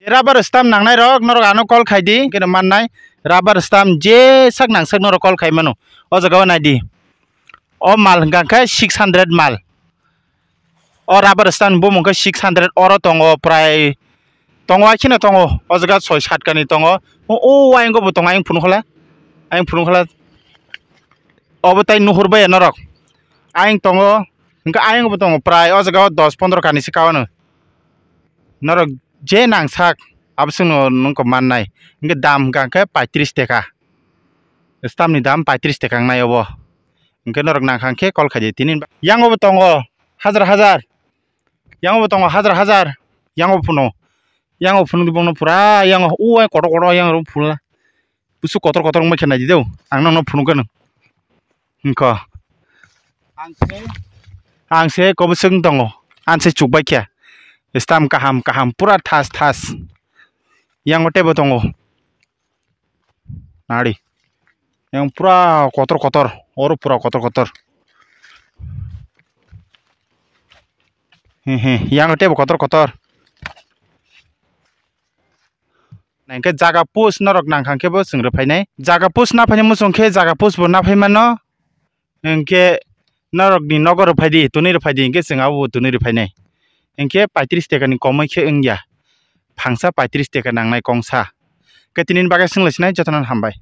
Rubber stamp nangnai rok norok ano call khaidi kena mannai rubber stamp je sak nangsak norok call khai mano o jaga naidi o mal hingkha 600 mal o rubber stamp bo mungkha 600 oro tongo prai tongo akhino tongo o jaga 6-7 kani tongo o aing go bo tongo aing phunukhala obo tai nuhurbai norok aing tongo hingkha aing bo tongo prai o jaga 10-15 kani si kawano norok je nangsak absungno nungko mannai hingkha dam hingkha 35 taka stamp ni dam 35 taka ngnai obo hingkha norok nangkha khe call khaidi tini yang obo tongo hajar yang obo tongo hajar yang obo phunu bongno pura yang o kotor yang ro phula busu kotor ungmai khe naidi deu ang no phunukano hingkha angse kobosung tongo anse chukbai khe stamp kaham pura thas yang tebo tongo nari yang pura kotor oro pura kotor yang tebo kotor nangke jaga post norok nangkha khe bo sungro phainai jaga post na phainai musungkhe jaga post bo na phaimano hingke norok ni nogor phaidi tunai phaidi hingke sing abo tunai phainai hingke 35 taka ni komai khe wngya phangsa 35 taka nangnai kongsa khe tini bagai sunglaisnai jotono hambai।